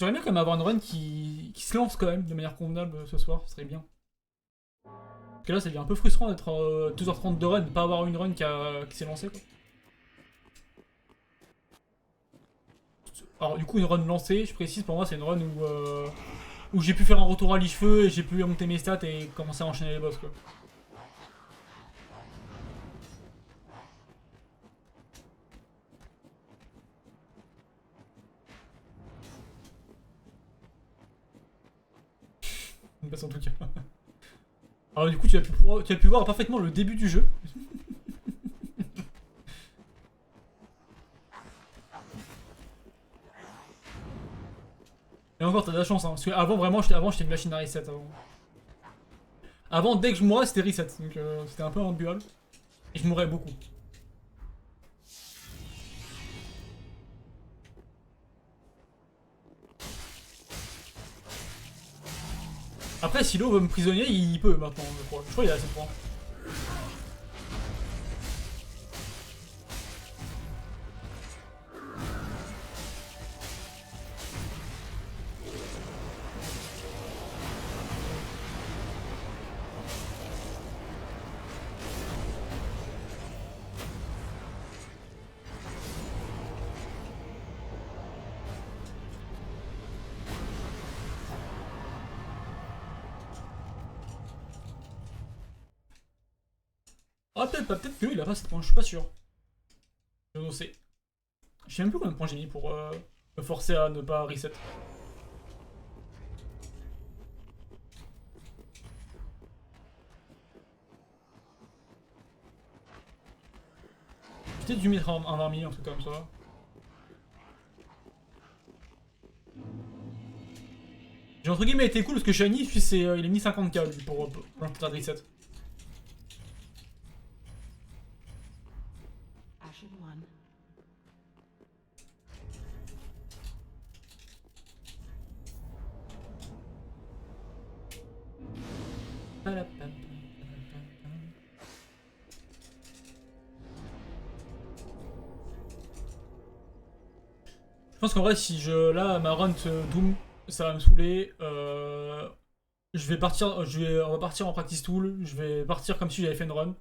J'aimerais bien quand même avoir une run qui se lance quand même de manière convenable ce soir, ce serait bien. Parce que là, ça devient un peu frustrant d'être 2h30 de run, de pas avoir une run qui s'est lancée quoi. Alors du coup, une run lancée, je précise, pour moi, c'est une run où j'ai pu faire un retour à l'Ichefeu et j'ai pu monter mes stats et commencer à enchaîner les boss quoi. Une passe en tout cas. Alors du coup, tu as pu voir parfaitement le début du jeu. Et encore, t'as de la chance, hein, parce qu'avant, vraiment, j'étais une machine à reset avant. Avant, dès que je mourais, c'était reset, donc c'était un peu imbuvable. Et je mourais beaucoup. Après, si l'eau veut me prisonnier, il peut maintenant, je crois. Je crois qu'il a assez de points. Ah, peut-être pas, peut-être que lui, il a pas assez de points, je suis pas sûr. Je ne sais. Je sais même plus combien de points j'ai mis pour me forcer à ne pas reset. J'ai peut-être dû mettre un 20 000, un truc comme ça. J'ai entre guillemets été cool parce que Shiny, puis il est mis 50k lui pour l'instade reset. Ashen one. Je pense qu'en vrai, si je là ma run Doom, ça va me saouler. Je vais partir, on va partir en practice tool. Je vais partir comme si j'avais fait une run.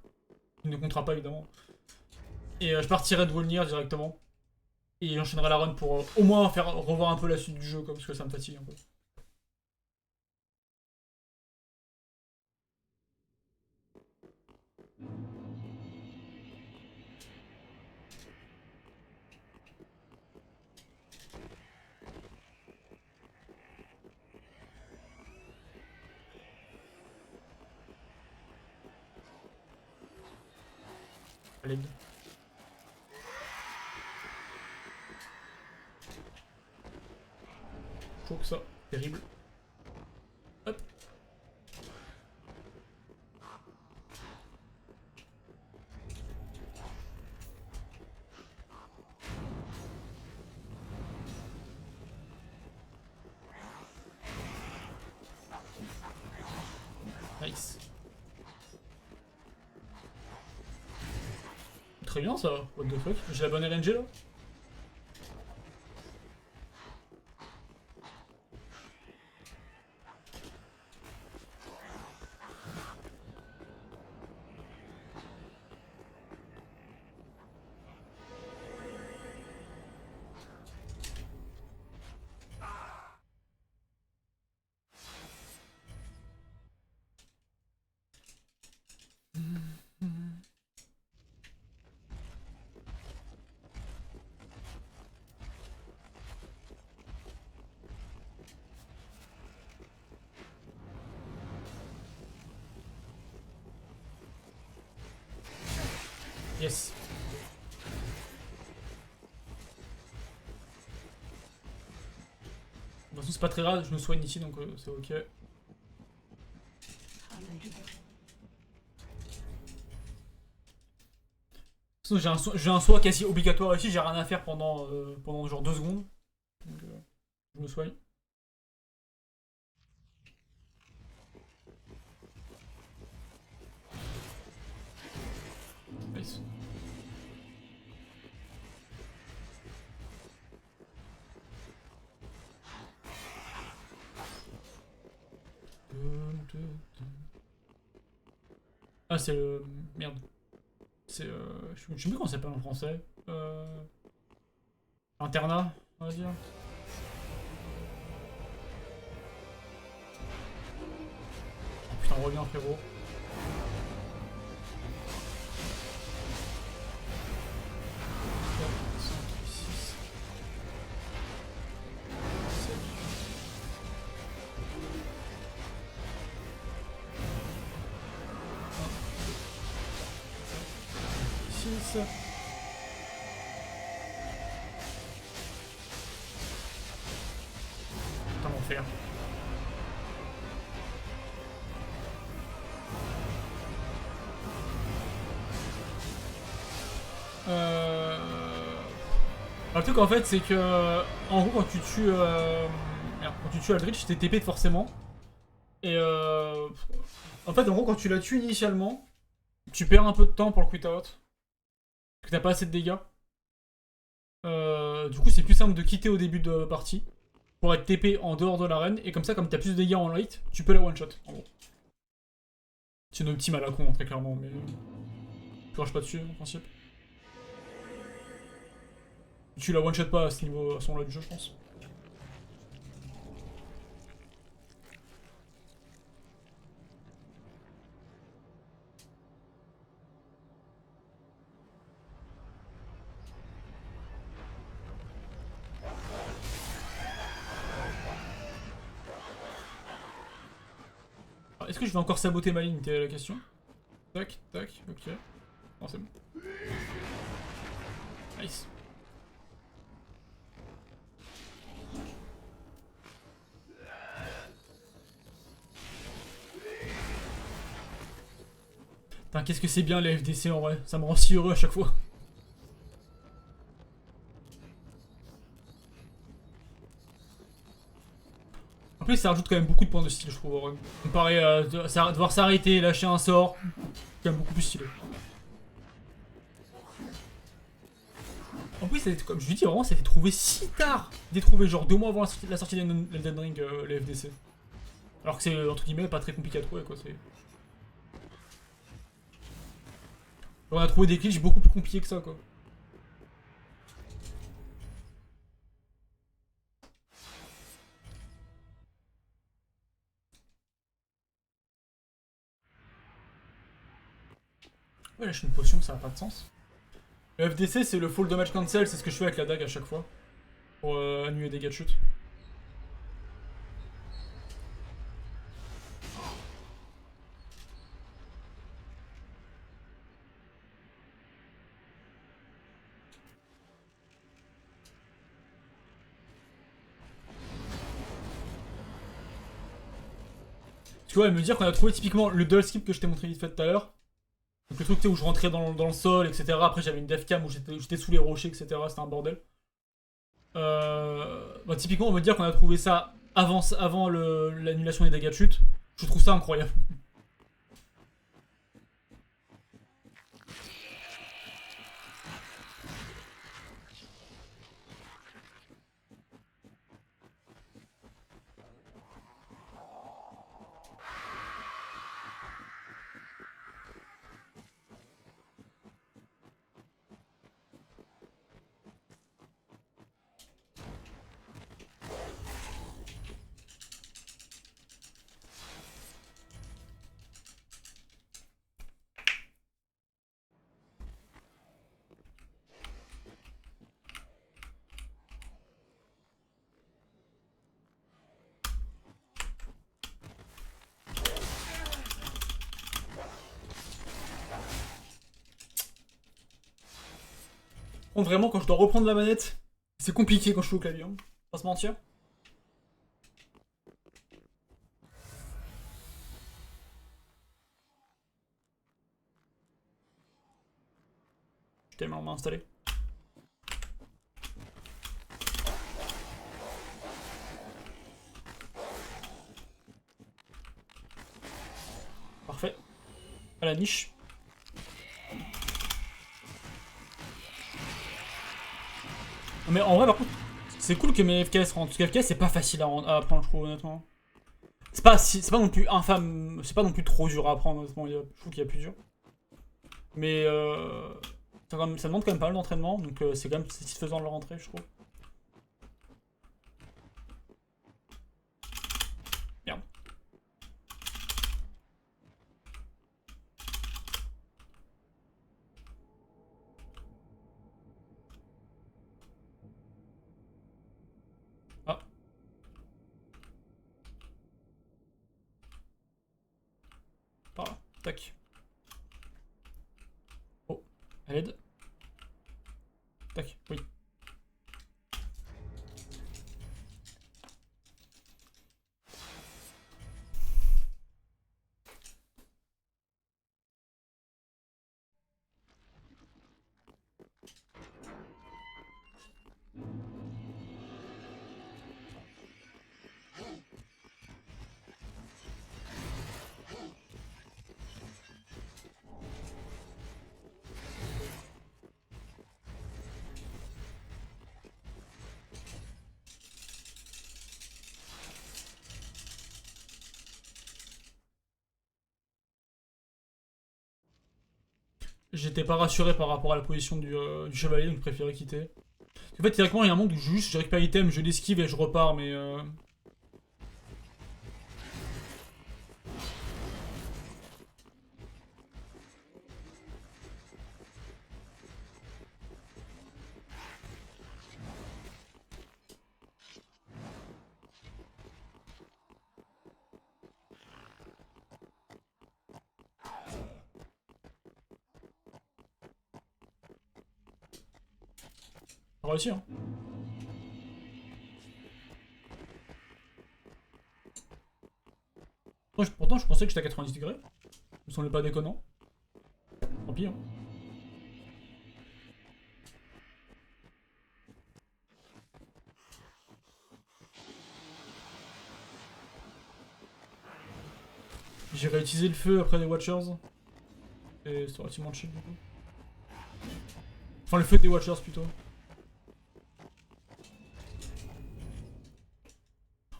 Il ne comptera pas évidemment. Et je partirai de Volnir directement. Et j'enchaînerai la run pour au moins faire revoir un peu la suite du jeu, parce que ça me fatigue un peu. Allez. Je trouve que ça, terrible. Hop. Nice. Très bien ça, what the fuck. J'ai la bonne RNG là. Yes. De toute façon, c'est pas très grave, je me soigne ici donc c'est ok. De toute façon, j'ai un soin quasi obligatoire ici, j'ai rien à faire pendant genre 2 secondes. Donc je me soigne. Ah, c'est le... Merde. C'est... Je sais plus comment ça s'appelle en français. Internat, on va dire. Oh, putain, reviens frérot. Putain, l'enfer. Le truc en fait c'est que en gros quand tu tues merde, quand tu tues Aldrich t'es TP forcément et en fait en gros quand tu la tues initialement tu perds un peu de temps pour le quit out parce que t'as pas assez de dégâts. Du coup c'est plus simple de quitter au début de partie pour être TP en dehors de l'arène et comme ça comme t'as plus de dégâts en late tu peux la one shot en gros. C'est une optime à la con très clairement mais tu rushes pas dessus en principe. Tu la one shot pas à ce niveau, à ce moment-là du jeu, je pense. Est-ce que je vais encore saboter ma ligne, t'es la question? Tac, tac, ok. Non, c'est bon. Nice. Putain, qu'est-ce que c'est bien les FDC en vrai, ça me rend si heureux à chaque fois. En plus, ça rajoute quand même beaucoup de points de style, je trouve. En vrai. Comparé à devoir s'arrêter, lâcher un sort, c'est quand même beaucoup plus stylé. En plus, comme je lui dis, vraiment, ça a été trouvé si tard. Il trouvé genre 2 mois avant la sortie d'Elden Ring, les FDC. Alors que c'est, entre guillemets, pas très compliqué à trouver, quoi. On a trouvé des glitches beaucoup plus compliqués que ça, quoi. Ouais, lâcher une potion, ça a pas de sens. Le FDC, c'est le full damage cancel, c'est ce que je fais avec la dague à chaque fois. Pour annuler des dégâts de chute. Tu vois, elle me dire qu'on a trouvé typiquement le dull skip que je t'ai montré vite fait tout à l'heure. Donc le truc où je rentrais dans le sol, etc. Après j'avais une deathcam où j'étais sous les rochers, etc. C'était un bordel. Bah, typiquement on me dire qu'on a trouvé ça avant l'annulation des dégâts de chute. Je trouve ça incroyable. Contre, vraiment, quand je dois reprendre la manette, c'est compliqué quand je suis au clavier. Hein. Pas se mentir. Je t'ai tellement installé. Parfait. À la niche. Mais en vrai, par contre, c'est cool que mes FKS rentrent. Parce que FKS, c'est pas facile à prendre, je trouve, honnêtement. C'est pas non plus infâme, c'est pas non plus trop dur à apprendre, honnêtement, je trouve qu'il y a plus dur. Mais ça demande quand même pas mal d'entraînement, donc c'est quand même satisfaisant de le rentrer, je trouve. Merde. Ah. Par là. Tac. Oh. Elle aide. Tac. Oui. J'étais pas rassuré par rapport à la position du chevalier, donc je préférais quitter. En fait, théoriquement, il y a un monde où juste je récupère l'item, je l'esquive et je repars, mais. On réussi, hein. Pourtant, je pensais que j'étais à 90 degrés. Ça me semblait pas déconnant. Tant pis, hein. J'ai réutilisé le feu après des Watchers. Et c'est relativement chill, du coup. Enfin, le feu des Watchers, plutôt.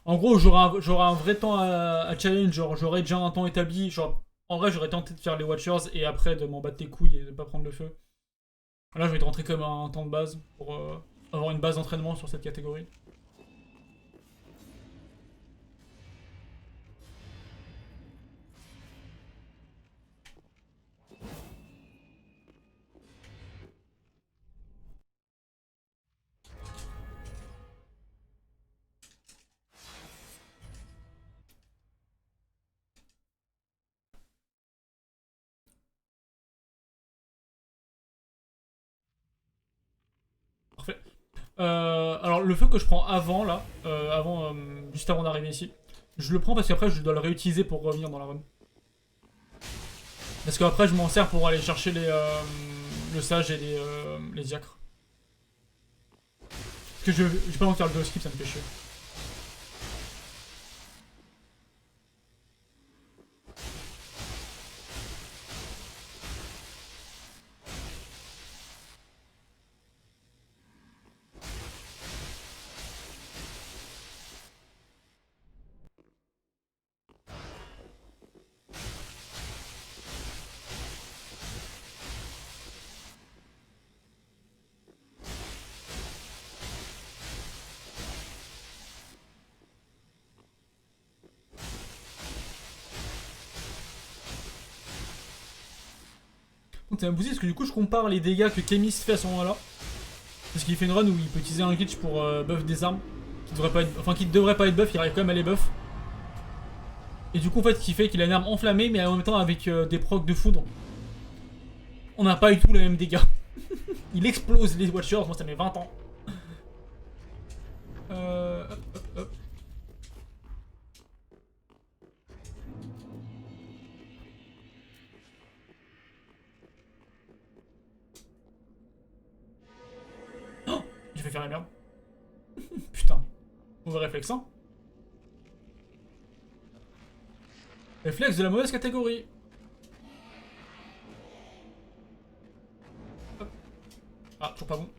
En gros, j'aurai un vrai temps à challenge, genre j'aurai déjà un temps établi. Genre, en vrai, j'aurais tenté de faire les Watchers et après de m'en battre les couilles et de pas prendre le feu. Là, je vais te rentrer comme un temps de base pour avoir une base d'entraînement sur cette catégorie. Parfait. Alors, le feu que je prends avant, là, juste avant d'arriver ici, je le prends parce qu'après, je dois le réutiliser pour revenir dans la run. Parce qu'après, je m'en sers pour aller chercher le sage et les diacres. Parce que j'ai pas envie de faire le 2 skip, ça me fait chier. Donc, c'est abusé parce que du coup, je compare les dégâts que Kemis fait à ce moment-là. Parce qu'il fait une run où il peut utiliser un glitch pour buff des armes. Qui devrait pas être buff, il arrive quand même à les buff. Et du coup, en fait, ce qui fait qu'il a une arme enflammée, mais en même temps avec des procs de foudre. On n'a pas du tout les mêmes dégâts. Il explose les Watchers, moi ça met 20 ans. Hop, hop, hop. Oh, j'ai fait faire la merde. Putain. Mauvais réflexe, hein. Réflexe de la mauvaise catégorie. Hop. Ah, toujours pas bon.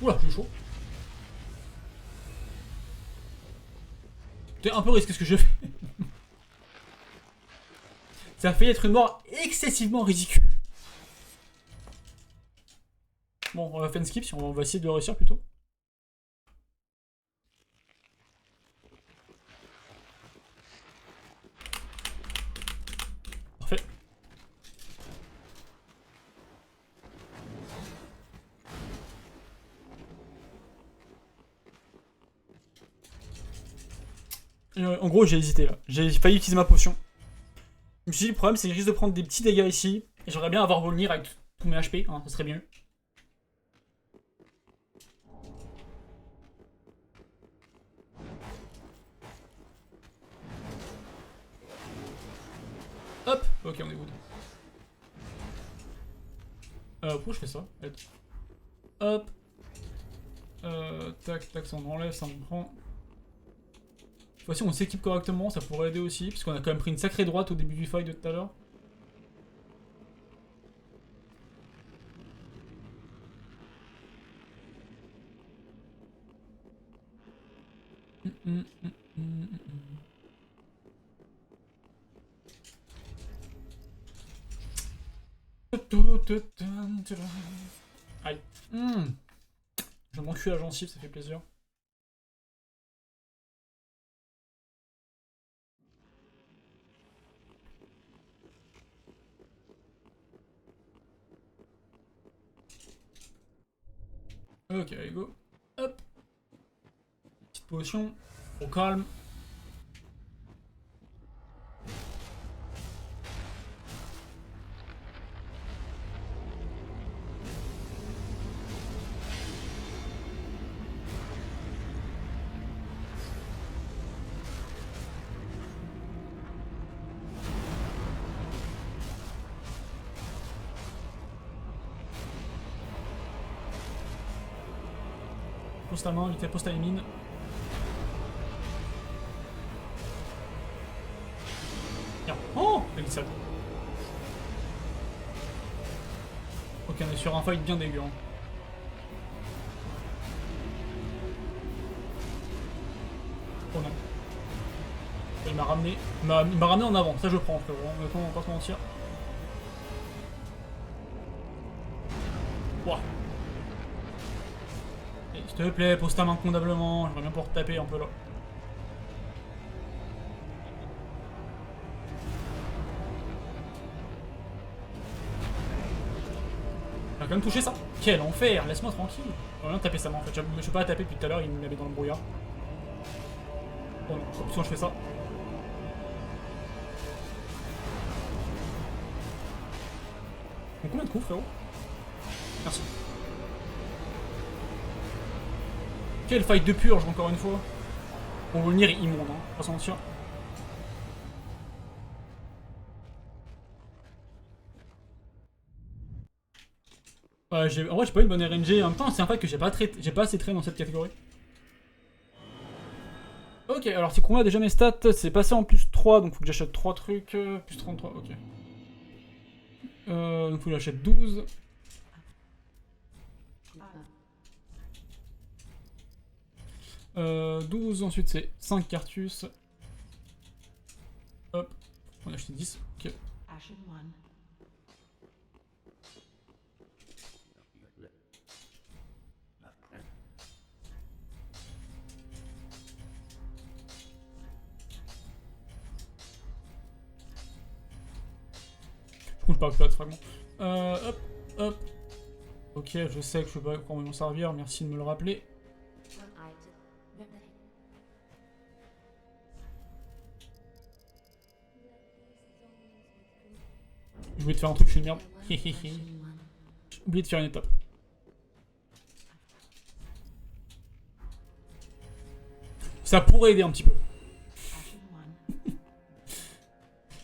Oula, j'ai chaud. C'est un peu risqué ce que je fais. Ça a failli être une mort excessivement ridicule. Bon, on va faire une skip, si on va essayer de réussir plutôt. Parfait. En gros, j'ai hésité là. J'ai failli utiliser ma potion. Je me suis dit, le problème, c'est que je risque de prendre des petits dégâts ici. Et j'aimerais bien avoir Volnir avec tous mes HP, hein, ça serait mieux. Hop, ok, on est good. Pourquoi je fais ça? Hop. Tac, tac, ça on enlève, ça on prend. Cette fois-ci, on s'équipe correctement, ça pourrait aider aussi, puisqu'on a quand même pris une sacrée droite au début du fight de tout à l'heure. Aïe. Je m'encuis la gencive, ça fait plaisir. Ok, allez go. Hop. Petite potion. Au calme. Pose ta main, vite fait, pose ta mine. Oh, la glissade. Ok, on est sur un fight bien dégueu. Hein. Oh non. Il m'a ramené. Il m'a ramené en avant, ça je prends, frérot. On va pas se mentir. Ouah. S'il te plaît, pose ta main convenablement. J'aimerais bien pouvoir te taper un peu là. Il a quand même touché ça. Quel enfer, laisse-moi tranquille. J'aimerais bien taper sa main en fait. Je ne suis pas à taper depuis tout à l'heure, il me l'avait dans le brouillard. Bon, non, option, je fais ça. Donc combien de coups, frérot? Merci. Quel fight de purge, encore une fois. On va venir immonde, hein, pas se mentir. En vrai, j'ai pas une bonne RNG. En même temps, c'est un fight que j'ai pas assez traité dans cette catégorie. Ok, alors c'est combien déjà mes stats? C'est passé en plus 3, donc faut que j'achète 3 trucs. Plus 33, ok. Donc faut que j'achète 12. 12, ensuite c'est 5 cartus. Hop, on a acheté 10. Ok. Je parle pas de fragments. Hop, hop. Ok, je sais que je peux pas encore m'en servir, merci de me le rappeler. J'ai oublié de faire un truc, je suis une merde. J'ai oublié de faire une étape. Ça pourrait aider un petit peu.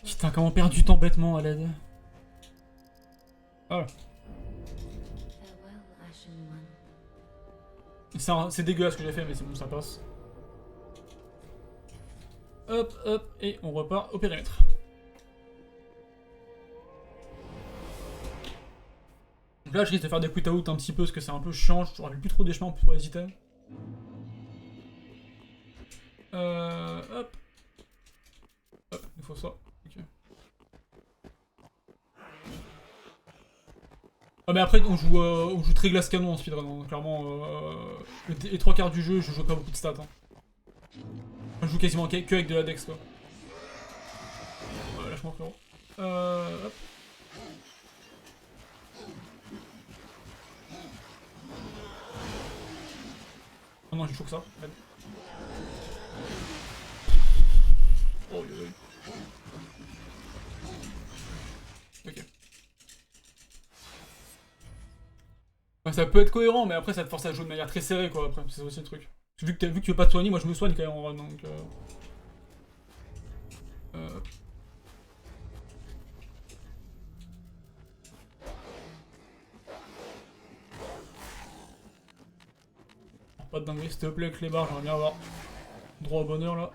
Putain, comment perdre du temps bêtement à l'aide. Voilà. C'est dégueulasse ce que j'ai fait, mais c'est bon, ça passe. Hop, hop, et on repart au périmètre. là, je risque de faire des quit out un petit peu parce que c'est un peu chiant. Je me rappelle plus trop des chemins pour les items. Hop. Hop, il faut ça. Ok. Ah mais après on joue très glace canon en speedrun, hein. Clairement les 3 quarts du jeu je joue pas beaucoup de stats. Hein. Je joue quasiment que avec de la dex quoi. Lâche-moi frérot. Hop. Oh non j'ai chaud que ça. Oh oui. Ok. Bah, ça peut être cohérent, mais après ça te force à jouer de manière très serrée quoi. Après, c'est aussi le truc. Vu que tu veux pas te soigner, moi je me soigne quand même en run donc. Pas de dinguerie, s'il te plaît, avec les barres, j'aimerais bien avoir droit au bonheur là.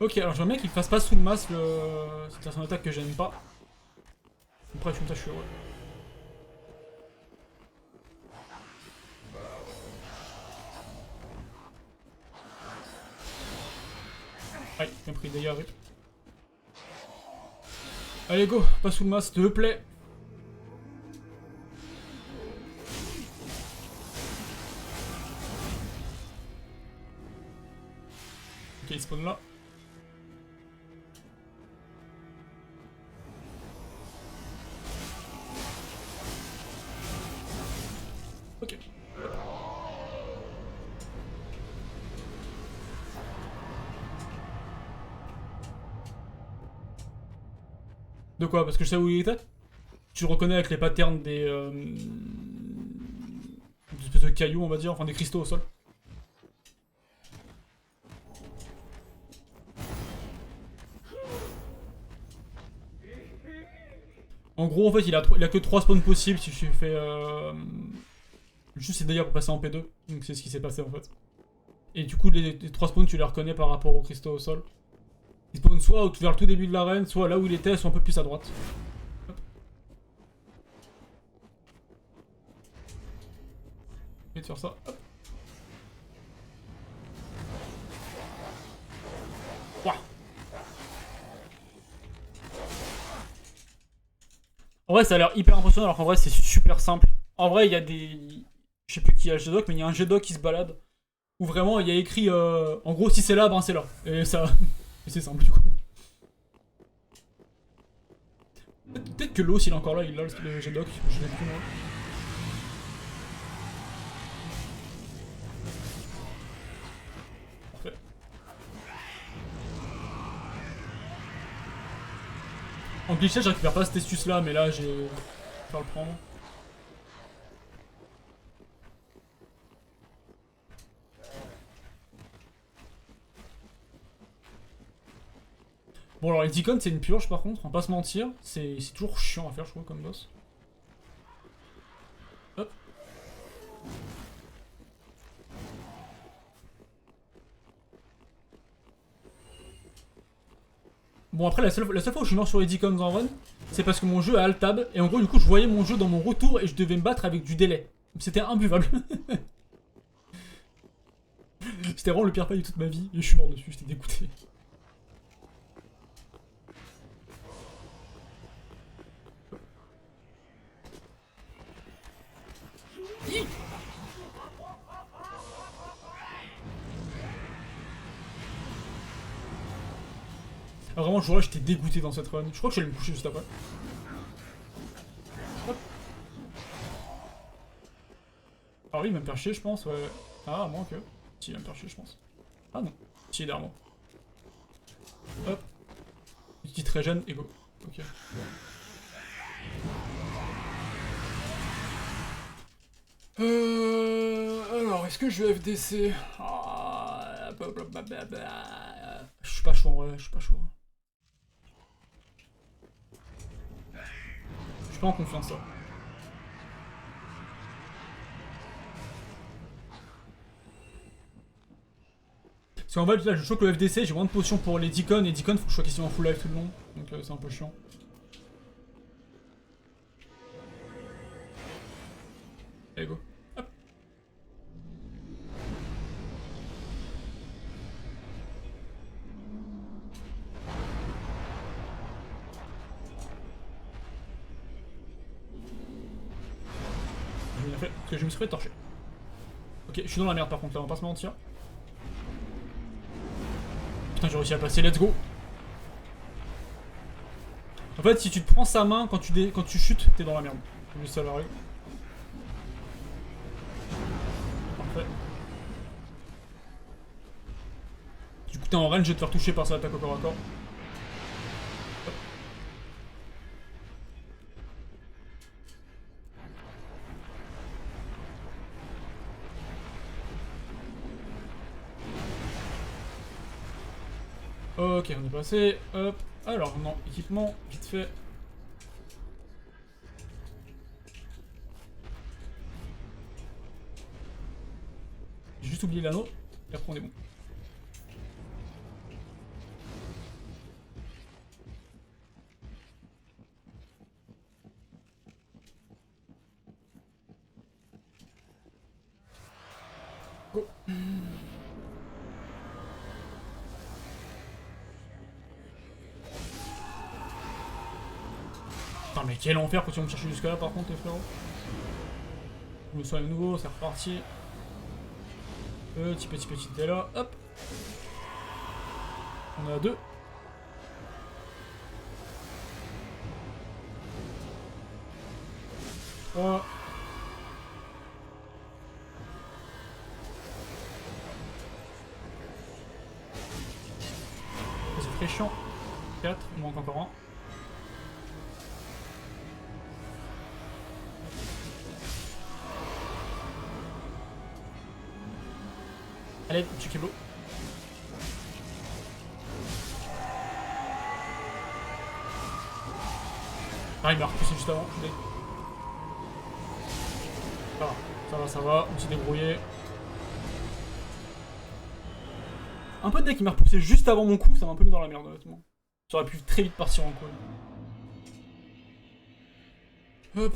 Ok, alors j'aimerais bien qu'il fasse pas sous le masque c'est un attaque que j'aime pas. Après, je suis heureux. Aïe, bien pris d'ailleurs, rip. Allez, go, pas sous le masque, s'il te plaît. Ok, il spawn là. Ok. De quoi? Parce que je sais où il était? Tu le reconnais avec les patterns des espèces de cailloux, on va dire, enfin des cristaux au sol. En gros, en fait, il a que 3 spawns possibles si je fais. Juste, c'est d'ailleurs pour passer en P2. Donc, c'est ce qui s'est passé en fait. Et du coup, les 3 spawns, tu les reconnais par rapport aux cristaux au sol. Ils spawnent soit vers le tout début de l'arène, soit là où il était, soit un peu plus à droite. Hop. Et de faire ça. Hop. Ouah. En vrai, ça a l'air hyper impressionnant, alors qu'en vrai, c'est super simple. En vrai, il y a des. Je sais plus qui a le G-Doc, mais il y a un G-Doc qui se balade. Où vraiment, il y a écrit. En gros, si c'est là, ben c'est là. Et ça. Et c'est simple du coup. Peut-être que l'eau, s'il est encore là, il a le G-Doc. Je l'ai plus moi. Parfait. En glitchage, je récupère pas cette astuce là, mais là, j'ai. Je vais faire le prendre. Bon alors les icônes c'est une purge par contre, on va pas se mentir, c'est toujours chiant à faire je trouve comme boss. Hop. Bon après la seule fois où je suis mort sur les icônes en run, c'est parce que mon jeu a alt tab, et en gros du coup je voyais mon jeu dans mon retour et je devais me battre avec du délai. C'était imbuvable. C'était vraiment le pire fail de toute ma vie, et je suis mort dessus, j'étais dégoûté. Ah, vraiment, ce jour-là, j'étais dégoûté dans cette run. Je crois que je vais me coucher juste après. Hop. Ah oui, il va me faire chier, je pense, ouais. Ah, moins que. Si, il va me faire chier, je pense. Ah non. Si, il est derrière moi. Hop. Petite régène et go. Ok. Alors, est-ce que je vais FDC? Je suis pas chaud en vrai, je suis pas chaud. Je suis pas en confiance là. Parce qu'en fait, là, je choque le FDC, j'ai moins de potions pour les Deacon, et Deacon, faut que je sois quasiment full life tout le long. Donc c'est un peu chiant. Allez, go. Hop. J'ai bien fait, parce que je me suis fait torcher. Ok, je suis dans la merde par contre là, on va pas se mentir. Putain, j'ai réussi à passer, let's go. En fait, si tu te prends sa main quand tu chutes, t'es dans la merde. C'est juste ça la règle. Parfait. Du coup, t'es en range, je vais te faire toucher par sa attaque au corps à corps. Ok, on est passé. Hop. Alors, non, équipement, vite fait. J'ai juste oublié l'anneau. Et après, on est bon. Go. Putain, mais quel enfer quand tu vas me chercher jusque là, par contre, les frérots. Je me soigne à nouveau, c'est reparti. Petit, t'es là. Hop. On est à 2. Oh. C'est très chiant. 4, il manque encore un. Allez, tu keblo. Ah, il m'a repoussé juste avant. Ça va, on s'est débrouillé. Un peu de deck qui m'a repoussé juste avant mon coup, ça m'a un peu mis dans la merde, honnêtement. J'aurais pu très vite partir en coup. Hop.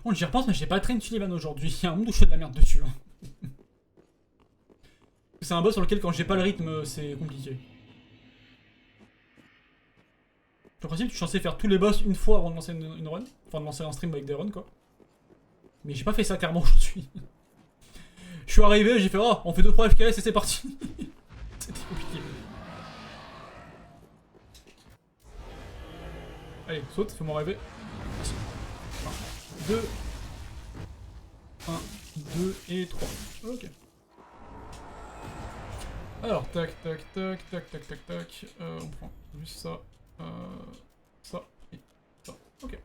Bon, j'y repense, mais j'ai pas train Sullivan aujourd'hui. Il y a un monde où je fais de la merde dessus. Hein. C'est un boss sur lequel, quand j'ai pas le rythme, c'est compliqué. En principe, tu es censé faire tous les boss une fois avant de lancer une run. Enfin, de lancer un stream avec des runs, quoi. Mais j'ai pas fait ça clairement aujourd'hui. Je suis arrivé, j'ai fait oh, on fait 2-3 FKS et c'est parti. C'était compliqué. Allez, saute, fais-moi rêver. 2, 1, 2 et 3. Ok. Alors, tac. On prend juste ça, ça et ça. Ok.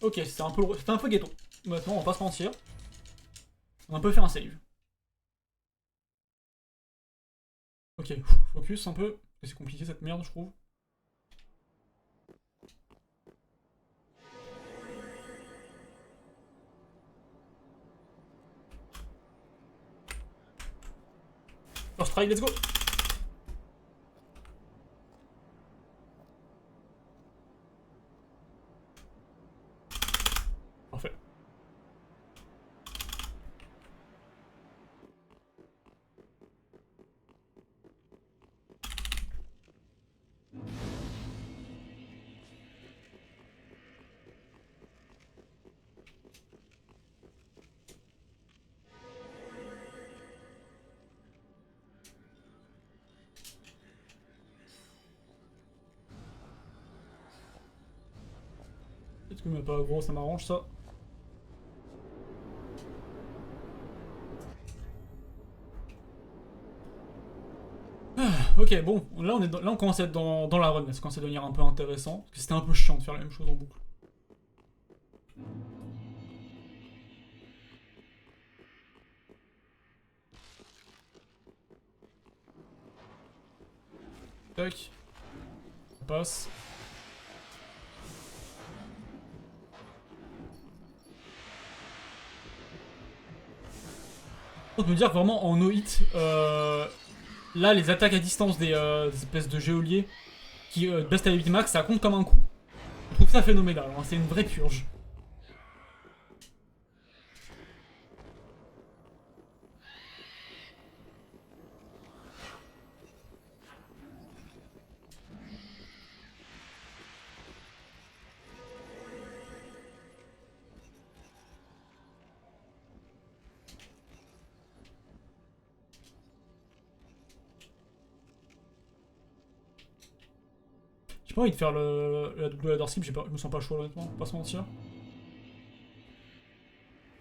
Ok, c'était un peu ghetto. Maintenant, on va pas se mentir. On a un peu fait un save. Ok, focus un peu. C'est compliqué cette merde, je trouve. First try, let's go. Parfait. Peut-être que mais pas gros, ça m'arrange ça. Ok, bon, là on commence à être dans la run, ça commence à devenir un peu intéressant, parce que c'était un peu chiant de faire la même chose en boucle. Tac. On passe. On peut dire que vraiment en no-hit, là les attaques à distance des espèces de géoliers qui baissent à 8 max, ça compte comme un coup. Je trouve ça phénoménal, hein, c'est une vraie purge. J'ai pas envie de faire la double ladder skip, je me sens pas chaud honnêtement, pas se mentir. Donc,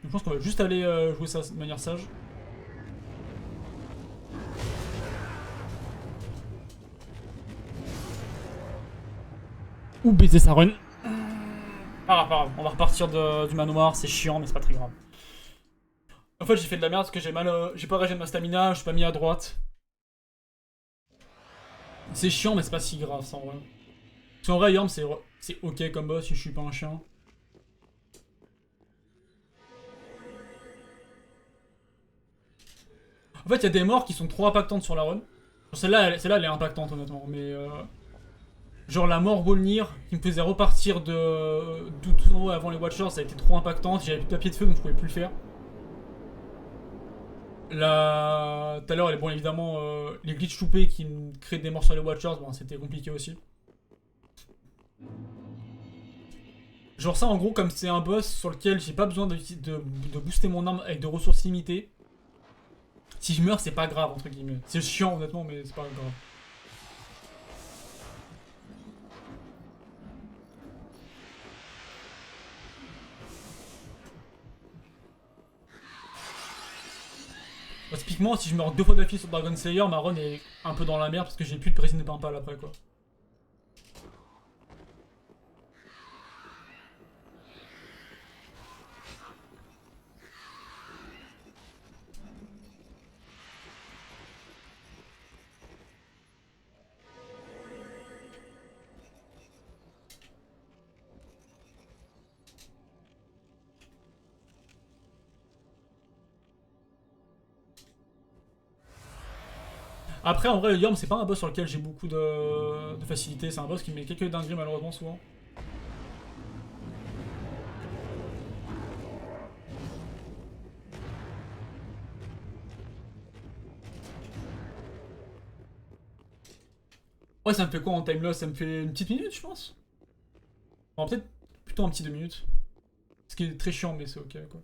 je pense qu'on va juste aller jouer ça de manière sage. Ou baiser sa run. Pas grave, on va repartir du manoir, c'est chiant mais c'est pas très grave. En fait j'ai fait de la merde parce que j'ai pas régéné ma stamina, je suis pas mis à droite. C'est chiant mais c'est pas si grave ça en vrai. Parce qu'en vrai Yorm c'est ok comme boss si je suis pas un chien. En fait il y a des morts qui sont trop impactantes sur la run. Celle-là elle est impactante honnêtement mais... Genre la mort Wolnir qui me faisait repartir de tout en haut avant les Watchers, ça a été trop impactante, j'avais plus de papier de feu donc je pouvais plus le faire. Là, tout à l'heure, bon, évidemment, les glitch loupés qui me créent des morts sur les Watchers, bon, c'était compliqué aussi. Genre ça, en gros, comme c'est un boss sur lequel j'ai pas besoin de booster mon arme avec de ressources limitées, si je meurs, c'est pas grave, entre guillemets. C'est chiant, honnêtement, mais c'est pas grave. Bah, typiquement, si je meurs 2 fois d'affilée sur Dragon Slayer, ma run est un peu dans la merde parce que j'ai plus de présine de Pimpal après, quoi. Après, en vrai, le Yorm, c'est pas un boss sur lequel j'ai beaucoup de facilité. C'est un boss qui met quelques dingueries, malheureusement, souvent. Ouais, ça me fait quoi en time loss? Ça me fait une petite minute, je pense. Bon, peut-être plutôt un petit 2 minutes. Ce qui est très chiant, mais c'est ok, quoi.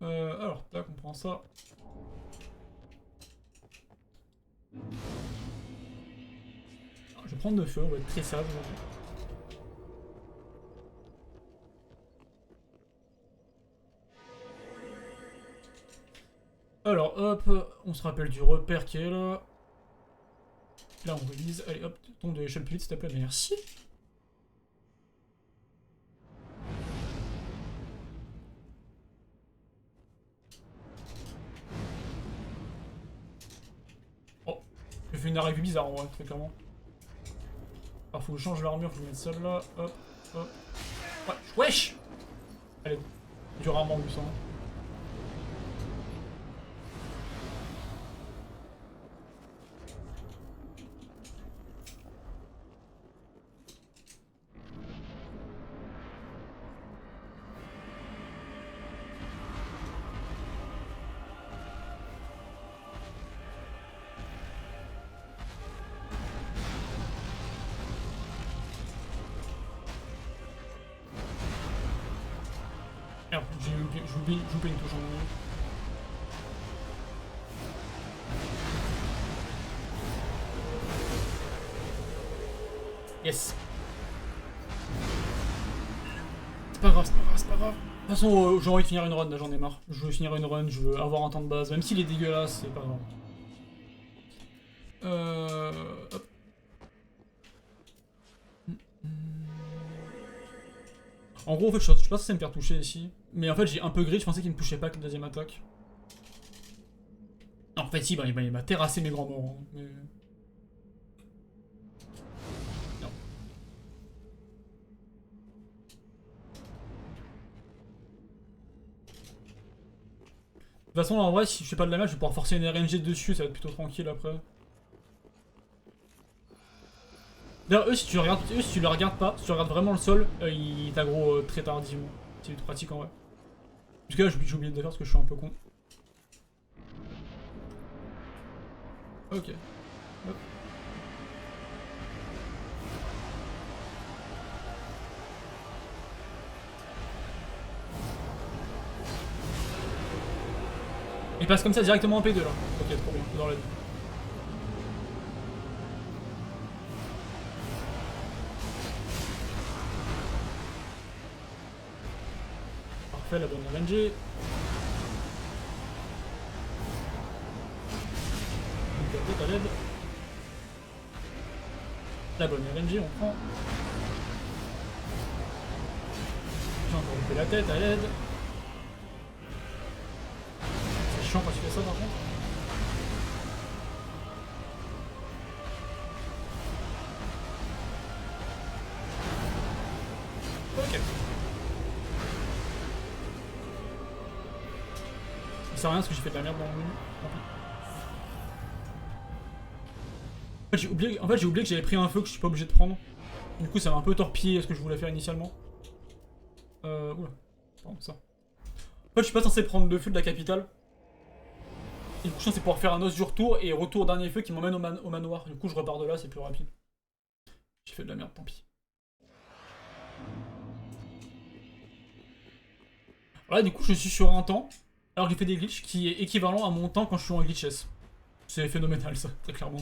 Alors, là, on prend ça. Je vais prendre le feu, on va être très sage aujourd'hui. Alors, hop, on se rappelle du repère qui est là. Là, on revise. Allez, hop, tombe de l'échelle plus vite, s'il te plaît. Merci. Oh, j'ai fait une arrivée bizarre, en vrai, très clairement. Alors, faut que je change l'armure, faut que je mette celle-là. Hop, hop. Ouais, wesh. Allez, du rarement vu ça. Merde, j'ai loupé une touche en vrai. Yes. pas grave, c'est pas grave, c'est pas grave. De toute façon, j'ai envie de finir une run, là j'en ai marre. Je veux finir une run, je veux avoir un temps de base, même s'il est dégueulasse, c'est pas grave. Hop. En gros, en fait, je suis pas censé me faire toucher ici. Mais en fait, j'ai un peu gris, je pensais qu'il me touchait pas avec la deuxième attaque. Non, en fait, si, bah, il m'a terrassé mes grands morts. Hein, mais... Non. De toute façon, en vrai, si je fais pas de la merde, je vais pouvoir forcer une RNG dessus, ça va être plutôt tranquille après. D'ailleurs, eux, si tu le regardes pas, si tu regardes vraiment le sol, il t'aggro très tardivement. C'est pratique en vrai. Parce que là, j'ai oublié de le faire parce que je suis un peu con. Ok. Hop. Il passe comme ça directement en P2 là. Ok, trop bien, dans l'aide. Parfait, la bonne RNG. Donc à l'aide. La bonne RNG, on prend. J'ai encore loupé la tête à l'aide. C'est chiant quand tu fais ça par contre. Ok. Ça sert à rien parce que j'ai fait de la merde dans le menu. En fait, j'ai oublié que j'avais pris un feu que je suis pas obligé de prendre. Du coup, ça m'a un peu torpillé ce que je voulais faire initialement. Oula. Pardon, ça. En fait, je suis pas censé prendre le feu de la capitale. Et le prochain, c'est pouvoir faire un os du retour et retour dernier feu qui m'emmène au manoir. Du coup, je repars de là, c'est plus rapide. J'ai fait de la merde, tant pis. Voilà, du coup, je suis sur un temps, alors que j'ai fait des glitches, qui est équivalent à mon temps quand je suis en glitches. C'est phénoménal, ça, très clairement.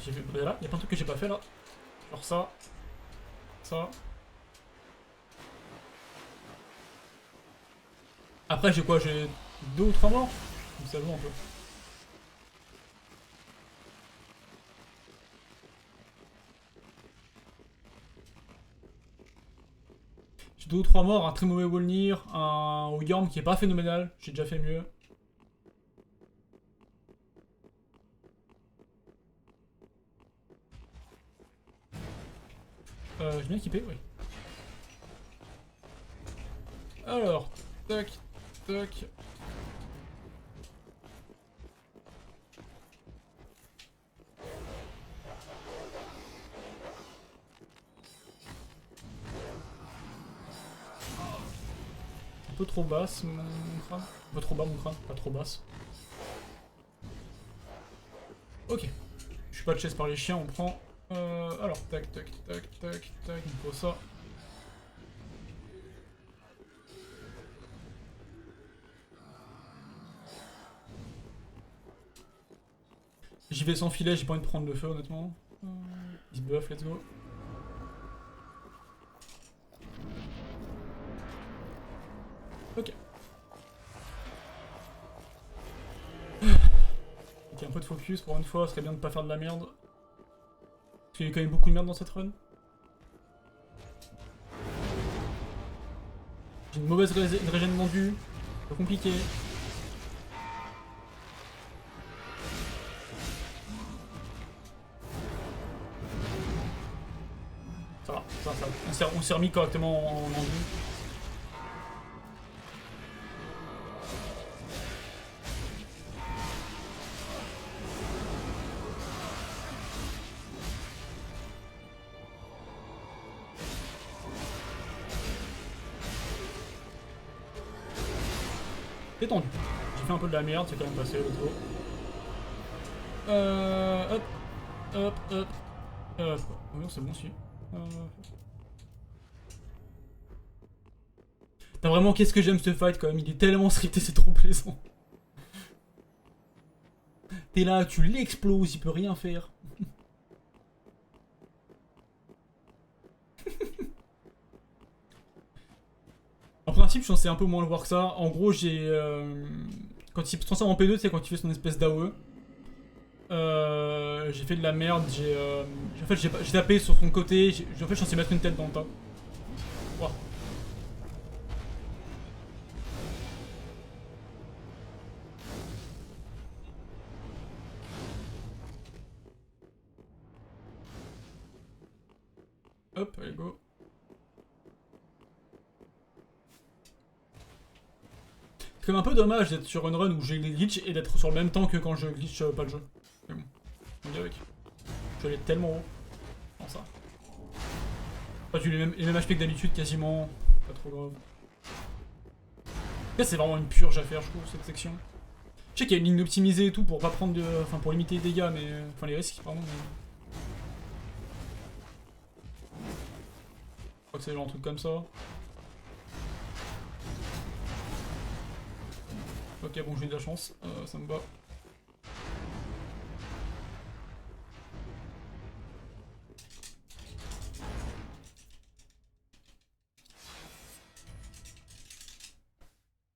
J'ai fait... Là, il y a plein de trucs que j'ai pas fait, là. Genre ça. Ça. Après, j'ai quoi? J'ai 2 ou 3 morts? Ça joue un peu. J'ai 2 ou 3 morts, un très mauvais Wolnir, un Oyorm qui est pas phénoménal, j'ai déjà fait mieux. J'ai bien équipé, oui. Alors, tac, tac. Un peu trop basse mon crâne. Un peu trop bas mon crâne, pas trop basse. Ok. Je suis pas de chaise par les chiens, on prend. Alors, tac, tac, tac, tac, tac, il faut ça. J'y vais sans filet, j'ai pas envie de prendre le feu honnêtement. Il se buff, let's go. Ok. Ok, un peu de focus pour une fois, ce serait bien de pas faire de la merde. Parce qu'il y a quand même beaucoup de merde dans cette run. J'ai une mauvaise régène vendue. C'est pas compliqué. Ça va, ça. On s'est remis correctement en envie. Détendu. J'ai fait un peu de la merde, c'est quand même passé, let's go. Hop. Hop, hop. Oui, c'est bon si. T'as vraiment qu'est-ce que j'aime ce fight quand même, il est tellement scripté, c'est trop plaisant. T'es là, tu l'exploses, il peut rien faire. principe, je pensais un peu moins le voir que ça. En gros, j'ai... quand il se transforme en P2, c'est quand il fait son espèce d'AOE. J'ai fait de la merde, en fait, j'ai tapé sur son côté, en fait, je suis censé mettre une tête dans le tas. Wow. Hop, allez, go. C'est comme un peu dommage d'être sur une run où j'ai les glitch et d'être sur le même temps que quand je glitch pas le jeu. Mais bon, on y avec. Je vais aller tellement haut. Comment ça? Enfin, j'ai les mêmes HP que d'habitude quasiment. Pas trop grave. Là, c'est vraiment une purge à faire, je trouve, cette section. Je sais qu'il y a une ligne optimisée et tout pour pas prendre de. Enfin, pour limiter les dégâts, mais. Enfin, les risques, pardon. Mais... Je crois que c'est genre un truc comme ça. Ok, bon, j'ai eu de la chance, ça me va.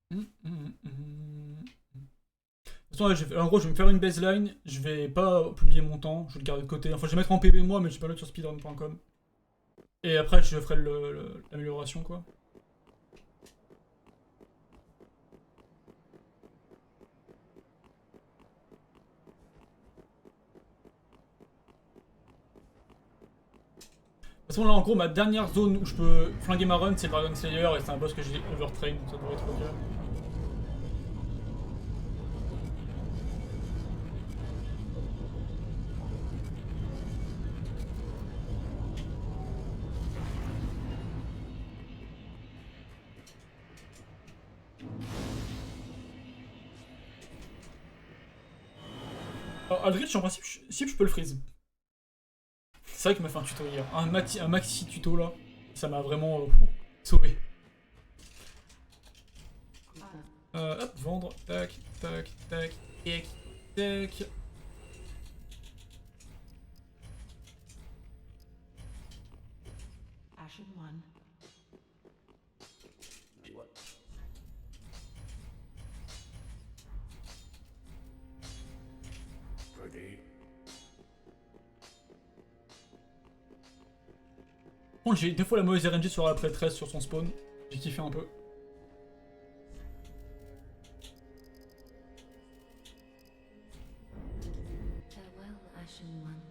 De toute façon, en gros, je vais me faire une baseline, je vais pas publier mon temps, je vais le garder de côté. Enfin, je vais mettre en PB moi, mais je vais pas le mettre sur speedrun.com. Et après, je ferai l'amélioration, quoi. De toute façon, là, en gros, ma dernière zone où je peux flinguer ma run, c'est le Dragon Slayer, et c'est un boss que j'ai overtrain, donc ça devrait être ok. Alors, Aldrich, en principe, si je peux le freeze. C'est vrai qu'il m'a fait un tuto hier. Un maxi tuto là. Ça m'a vraiment sauvé. Hop, vendre. Tac, tac, tac, tac, tac. Ashen one. Bon, j'ai des fois la mauvaise RNG sur la prêtresse sur son spawn. J'ai kiffé un peu. Farewell, Ashen one.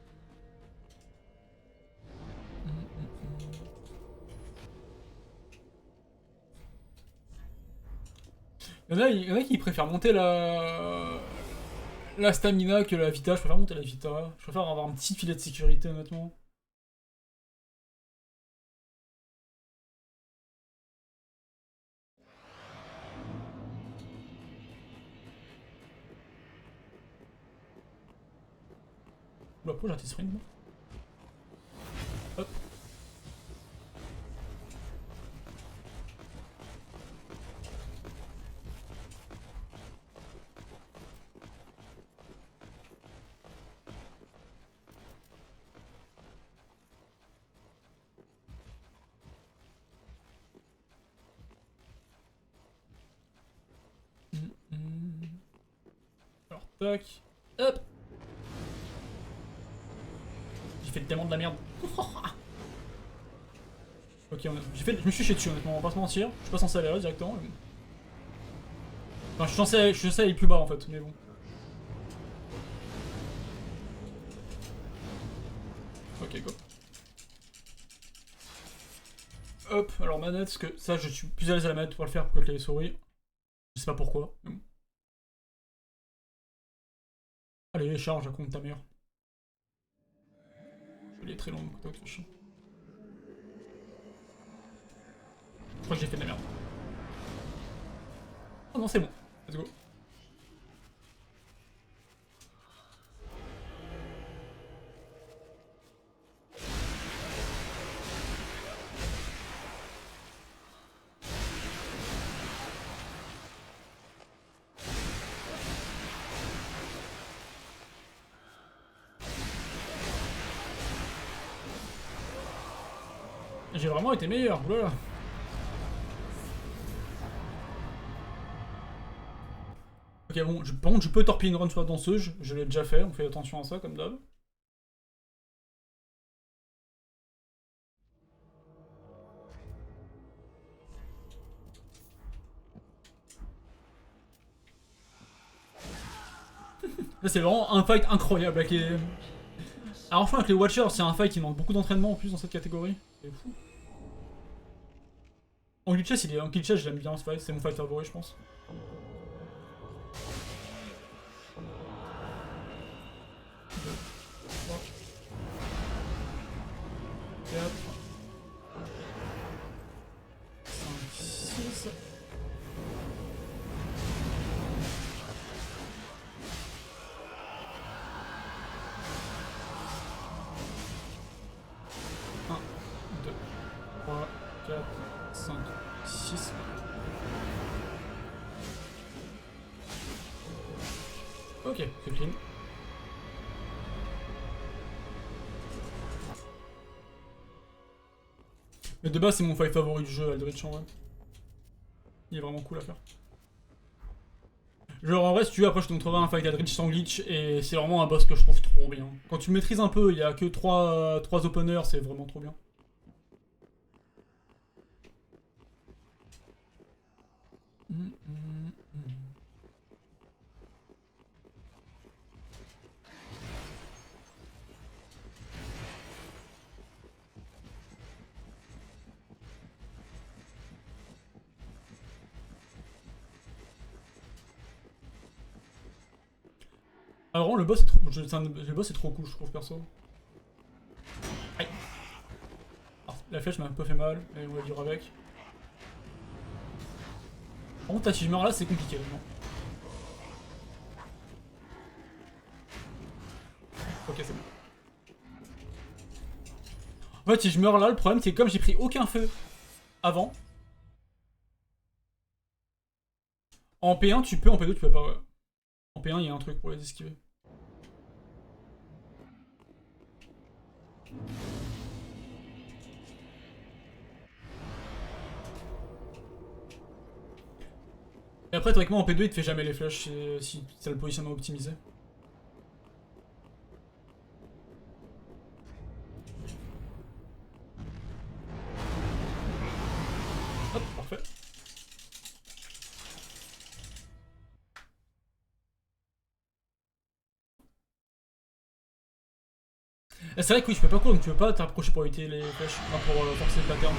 Il y en a qui préfèrent monter la stamina que la vita. Je préfère monter la vita. Je préfère avoir un petit filet de sécurité, honnêtement. Oula, pourquoi j'ai raté sprint, moi? Hop. Alors, tac. Hop. J'ai fait tellement de la merde. Ok, je me suis chié dessus, honnêtement, on va pas se mentir. Je suis pas censé aller là directement. Mais... Enfin, je suis censé aller plus bas en fait, mais bon. Ok, go. Hop, alors manette, parce que ça, je suis plus à l'aise à la manette pour le faire que les souris. Je sais pas pourquoi, mais bon. Allez, charge, à compte ta mère. Elle est très longue, toi, tu chiant. Je crois que j'ai fait de la merde. Oh non, c'est bon. Let's go. J'ai vraiment été meilleur, oulala. Ok, bon, par contre, je peux torpiller une run sur la danseuse, je l'ai déjà fait, on fait attention à ça, comme d'hab. Là, c'est vraiment un fight incroyable avec les... Alors, enfin, avec les Watchers, c'est un fight qui demande beaucoup d'entraînement en plus dans cette catégorie. C'est fou. En kill chess, en kill chess, j'aime bien ce fight, c'est mon fight favori, je pense. Deux, trois, quatre, 5, 6. Un, 2, 3, 4, 5, 6. Ok, c'est clean. Mais de base, c'est mon fight favori du jeu, Aldrich en vrai. Il est vraiment cool à faire. Genre en vrai, si tu veux, après je te montrerai un fight Aldrich sans glitch, et c'est vraiment un boss que je trouve trop bien. Quand tu le maîtrises un peu, il y a que 3 openers, c'est vraiment trop bien. Alors le boss est trop, le boss est trop cool, je trouve perso. Aïe. Alors, la flèche m'a un peu fait mal, mais on va vivre avec. Par contre, là, si je meurs là, c'est compliqué, vraiment. Ok, c'est bon. En fait, si je meurs là, le problème, c'est que comme j'ai pris aucun feu avant, en P1, tu peux, en P2, tu peux pas. Ouais. En P1, il y a un truc pour les esquiver. Et après, théoriquement, en P2, il te fait jamais les flèches si t'as le positionnement optimisé. Hop, parfait. C'est vrai que oui, je peux pas courir, donc tu peux pas t'approcher pour éviter les flèches, enfin pour forcer le pattern.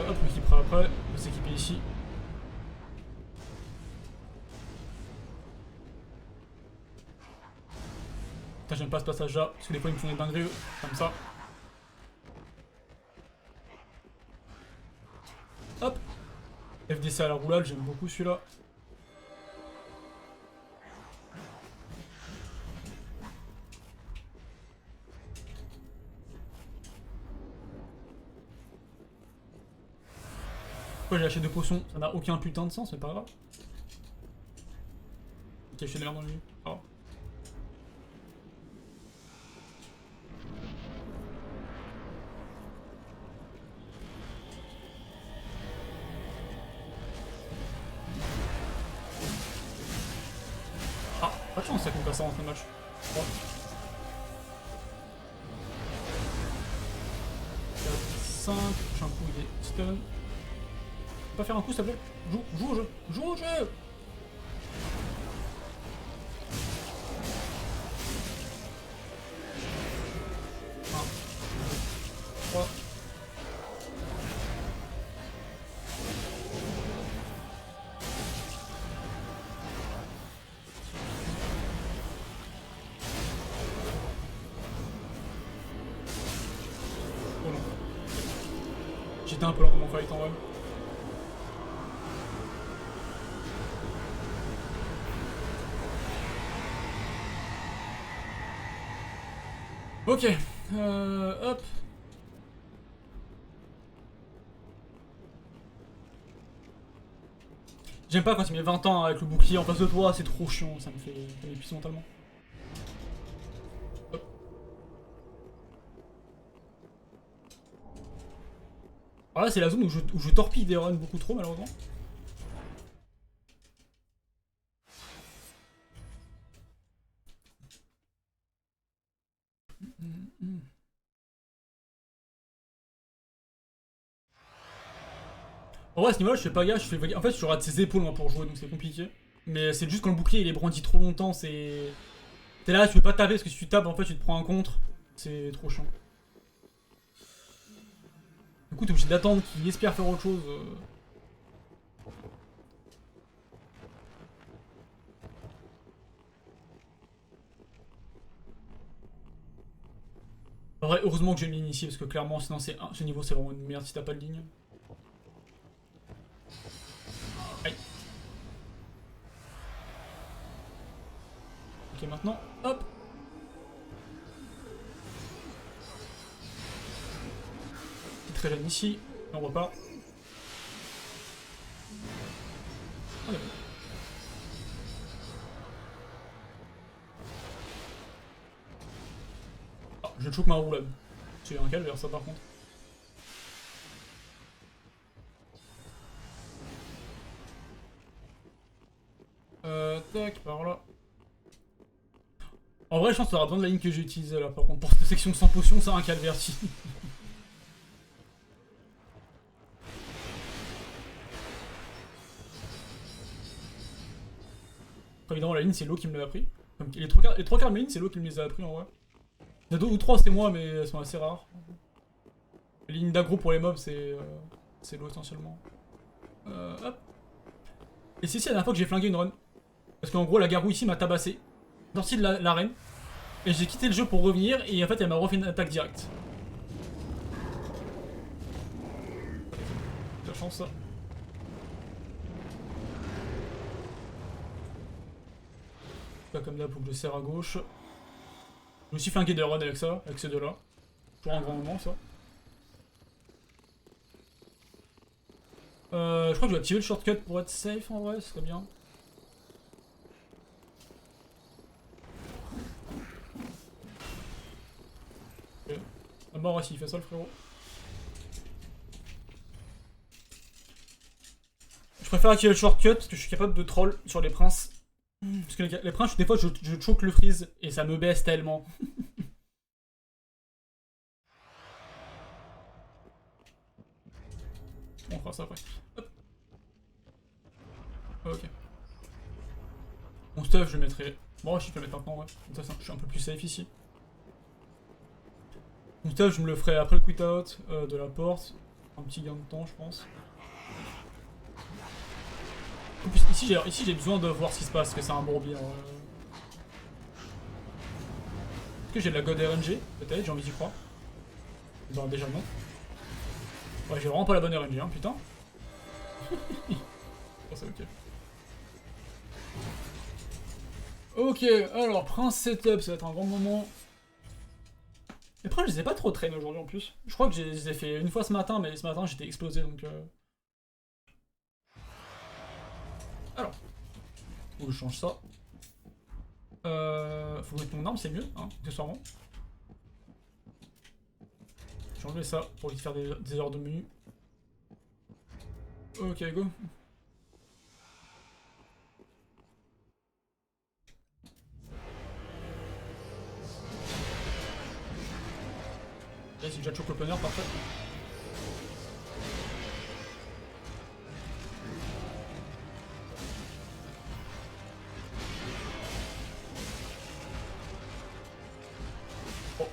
Hop, on s'équipera après, on va s'équiper ici. Putain, j'aime pas ce passage là, parce que des fois ils me font des dingueries, comme ça. Hop, FDC à la roulade, j'aime beaucoup celui-là. Pourquoi j'ai lâché 2 potions? Ça n'a aucun putain de sens, mais pas grave. Ok, je fais de merde dans le milieu. Oh. Ah, pas de chance ça qu'on passe ça en fin de match. Oh. 4, 5, j'ai un coup, il est stun. Pas faire un coup s'il te plaît? Joue au jeu! Joue au jeu! 1, 2, 3. Oh non. J'étais un peu lent dans mon fight en vrai. Ok, hop. J'aime pas quand il met 20 ans avec le bouclier en face de toi, c'est trop chiant, ça m'épuise mentalement. Hop. Alors là, c'est la zone où je torpille des runs beaucoup trop, malheureusement. En vrai, à ce niveau-là, je fais pas gaffe. En fait, je rate ses épaules moi, pour jouer, donc c'est compliqué. Mais c'est juste quand le bouclier il est brandi trop longtemps, c'est. T'es là, tu peux pas taper parce que si tu tapes, en fait, tu te prends un contre. C'est trop chiant. Du coup, t'es obligé d'attendre qu'il espère faire autre chose. En vrai, heureusement que j'ai une ligne ici parce que clairement, sinon, ce niveau c'est vraiment une merde si t'as pas de ligne. Aïe. Ok, maintenant, hop. Très jeune ici, on voit pas. On est bon. Ah, je choque ma roulade. C'est un calvaire ça par contre. Tac, par là. En vrai, je pense que ça aura besoin de la ligne que j'ai utilisée là par contre. Pour cette section sans potion, c'est un calvaire si. Évidemment, la ligne, c'est l'eau qui me l'a appris. Les trois quarts de ma ligne, c'est l'eau qui me les a appris en vrai. Il y en a deux ou trois, c'est moi, mais elles sont assez rares. Les lignes d'aggro pour les mobs, c'est l'eau essentiellement. Hop. Et c'est ici la dernière fois que j'ai flingué une run. Parce qu'en gros, la garou ici m'a tabassé. Sorti de l'arène. Et j'ai quitté le jeu pour revenir, et en fait, elle m'a refait une attaque directe. C'est la chance ça. Pas comme d'hab, faut que je serre à gauche. Je me suis flingué des runs avec ça, avec ces deux-là. Toujours un grand moment ça. Je crois que je vais activer le shortcut pour être safe en vrai, ce serait bien. Ok. À mort ici, il fait ça le frérot. Je préfère activer le shortcut parce que je suis capable de troll sur les princes. Parce que les princes, des fois, je choke le freeze et ça me baisse tellement. On fera ça après. Hop. Ok. Mon stuff, je le mettrai. Bon, je peux le mettre maintenant, ouais. Comme ça, je suis un peu plus safe ici. Mon stuff, je me le ferai après le quit out de la porte. Un petit gain de temps, je pense. En plus, ici, j'ai besoin de voir ce qui se passe, parce que c'est un bourbier. Est-ce que j'ai de la God RNG? Peut-être, j'ai envie d'y croire. Bah, déjà non. Ouais, j'ai vraiment pas la bonne RNG, hein, putain. Oh, c'est ok. Ok, alors, Prince Setup, ça va être un grand moment. Les princes, je les ai pas trop traînés aujourd'hui en plus. Je crois que je les ai fait une fois ce matin, mais ce matin j'étais explosé donc. Alors, faut que je change ça. Faut mettre mon arme, c'est mieux, hein, accessoirement. J'ai enlevé ça pour lui faire des heures de menu. Ok, go. Là, c'est déjà choke l'opener, parfait. Oh.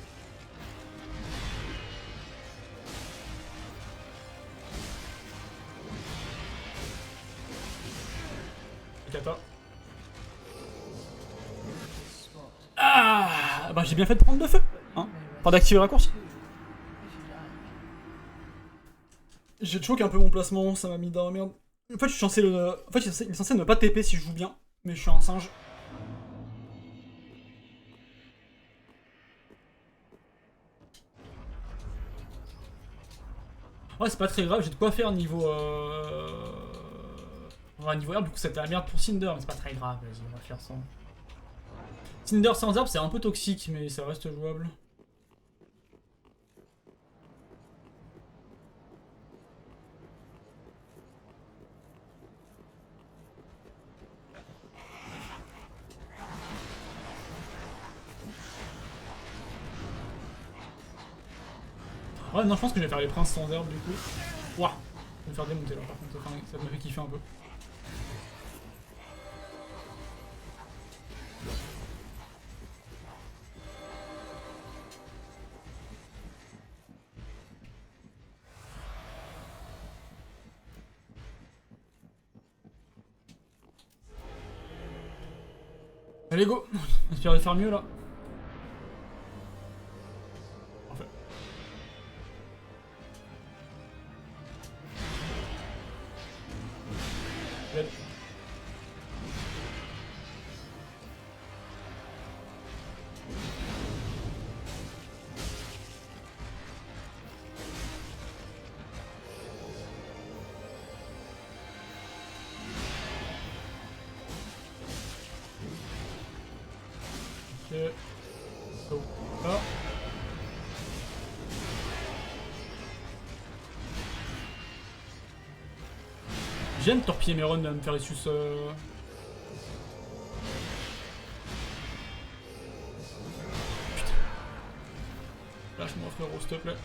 Kata. Ah bah j'ai bien fait de prendre le feu, hein. Pas d'activer la course. J'ai choqué un peu mon placement, ça m'a mis dans la merde. En fait, je suis censé En fait, il est censé ne pas TP si je joue bien, mais je suis un singe. Ouais, c'est pas très grave, j'ai de quoi faire niveau. Ouais, niveau herbe, du coup, c'était la merde pour Cinder, mais c'est pas très grave, vas-y, on va faire ça. Cinder sans herbe, c'est un peu toxique, mais ça reste jouable. Ouais, non, je pense que je vais faire les princes sans herbe du coup. Ouah, je vais me faire démonter là par contre, enfin, ça me fait kiffer un peu. Allez go, on espère de faire mieux là. Parfait. Red. Ok. So, là. J'aime torpiller mes runs de me faire Issus. Putain. Lâche-moi frérot, s'il te plaît.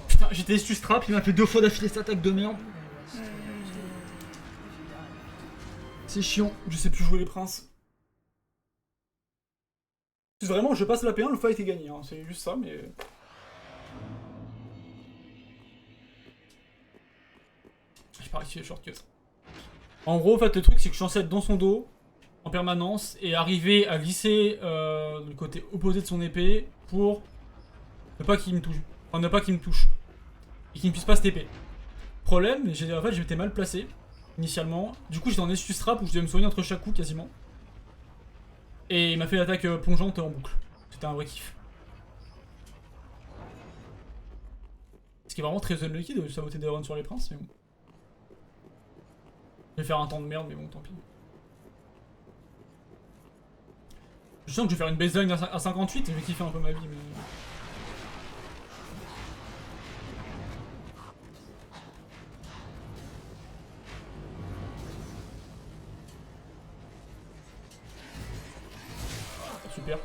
Putain, j'étais Issus trap, il m'a fait 2 fois d'affilée cette attaque de merde. C'est chiant, je sais plus jouer les princes. Vraiment, je passe la P1, le fight est gagné, hein. C'est juste ça, mais... J'ai pas réussi les shortcuts. En gros, en fait, le truc, c'est que je suis censé être dans son dos, en permanence, et arriver à glisser du côté opposé de son épée pour ne pas qu'il me touche. Enfin, ne pas qu'il me touche. Et qu'il ne puisse pas se TP. Problème, en fait, j'étais mal placé, initialement. Du coup, j'étais en estus trap où je devais me soigner entre chaque coup, quasiment. Et il m'a fait l'attaque plongeante en boucle. C'était un vrai kiff. Ce qui est vraiment très unlucky de saboter des runs sur les princes, mais bon. Je vais faire un temps de merde, mais bon, tant pis. Je sens que je vais faire une baseline à 58 et je vais kiffer un peu ma vie, mais... Super.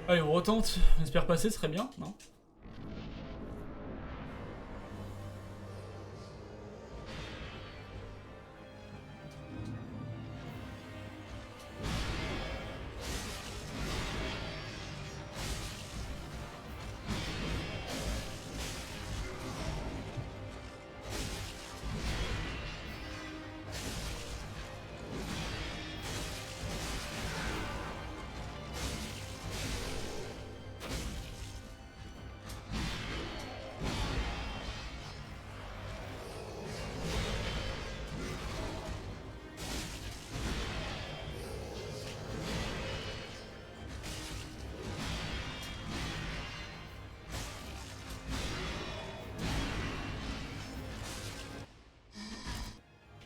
Allez, on retente. On espère passer, ce serait bien, non?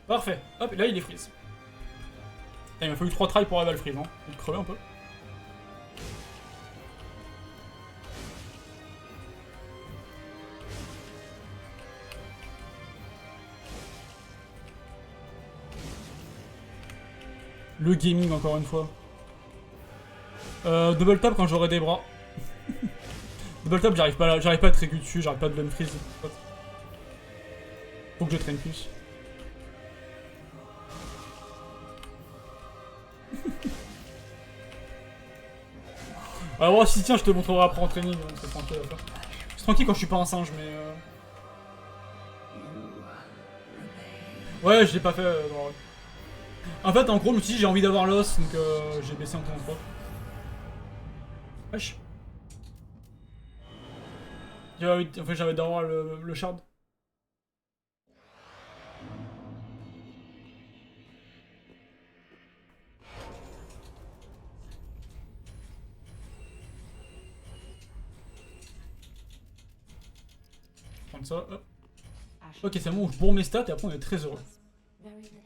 Parfait. Hop, et là il est freeze. Et il m'a fallu 3 tries pour arriver à le freeze, hein. Il crevait un peu. Le gaming encore une fois. Double tap quand j'aurai des bras. Double tap, j'arrive pas à être aigu dessus, j'arrive pas de l'unfreeze. Faut que je traîne plus. Alors ouais, si tiens, je te montrerai après en training, hein, c'est tranquille à faire. C'est tranquille quand je suis pas un singe, mais... Ouais, je l'ai pas fait dans... En fait, en gros, je me suis dit j'ai envie d'avoir l'os, donc j'ai baissé en temps 3. Wesh. En fait, j'avais d'avoir le shard. Prendre ça, hop. Ok, c'est bon, je bourre mes stats et après on est très heureux. Very little.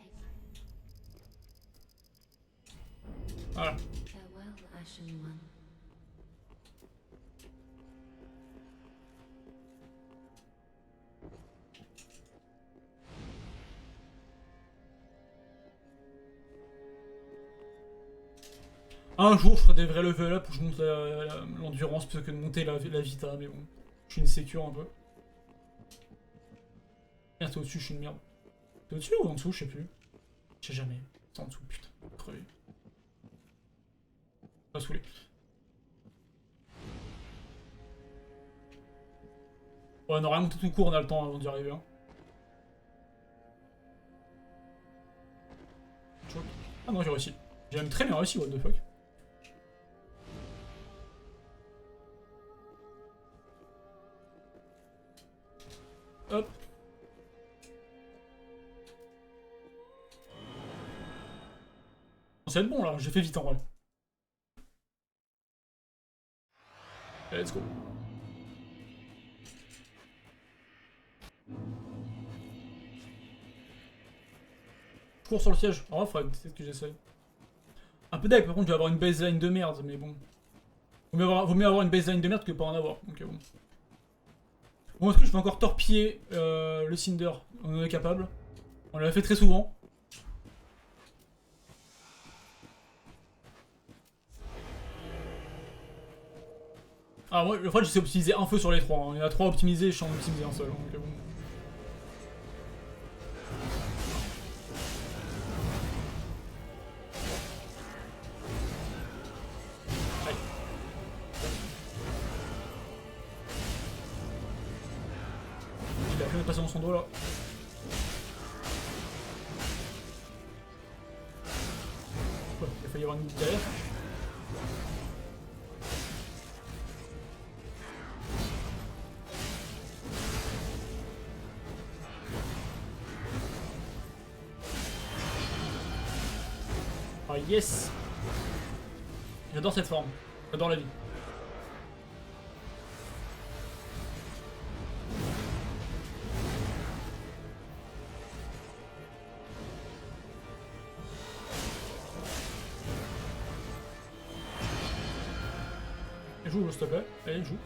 Voilà. Farewell, Ashen One. Un jour, je ferai des vrais level up où je monte l'endurance plutôt que de monter la vita, mais bon. Je suis une sécure un peu. Merde, t'es au-dessus, je suis une merde. T'es au-dessus ou en dessous, je sais plus. Je sais jamais. C'est en dessous, putain. Crevé. Pas saoulé. Ouais, on aurait monté tout court, on a le temps avant d'y arriver. Hein. Ah non, j'ai réussi. J'ai même très bien réussi, what the fuck. Hop. Ça va être bon là, j'ai fait vite en vrai. Allez, let's go. Je cours sur le siège. En vrai, faudrait peut-être que j'essaye. Un peu deck, par contre, je vais avoir une baseline de merde, mais bon. Vaut mieux avoir une baseline de merde que pas en avoir. Donc bon. Bon, est-ce que je vais encore torpiller le Cinder? On en est capable. On l'a fait très souvent. Ah, moi, le fait, je sais optimiser un feu sur les trois. Hein. Il y en a trois optimisés, je suis en optimiser un seul. Donc bon. Il a fait passer dans son dos là. Ouais, il a failli y avoir une boucle derrière. Ah yes! J'adore cette forme. J'adore la vie. Joue, s'il te plaît. Allez, joue.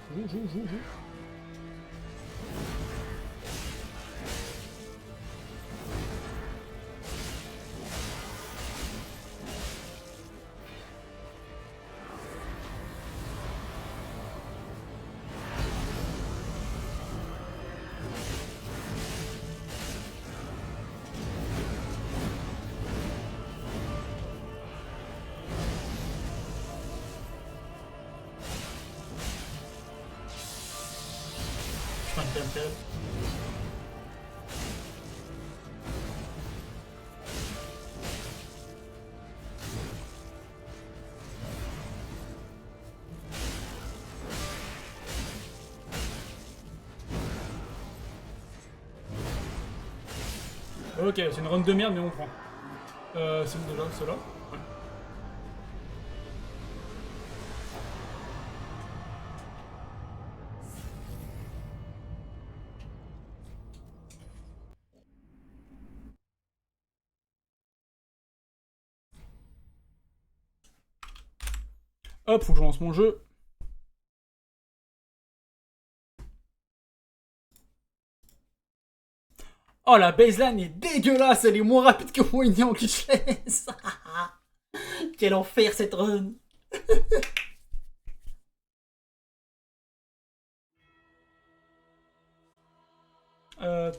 Putain, quel tel. Ok, c'est une run de merde, mais on prend. C'est où déjà, ceux-là? Ouais. Hop, faut que je lance mon jeu. Oh, la baseline est dégueulasse, elle est moins rapide que moi, en glitchless. Quel enfer cette run.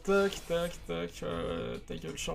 Tac, ta gueule, chat.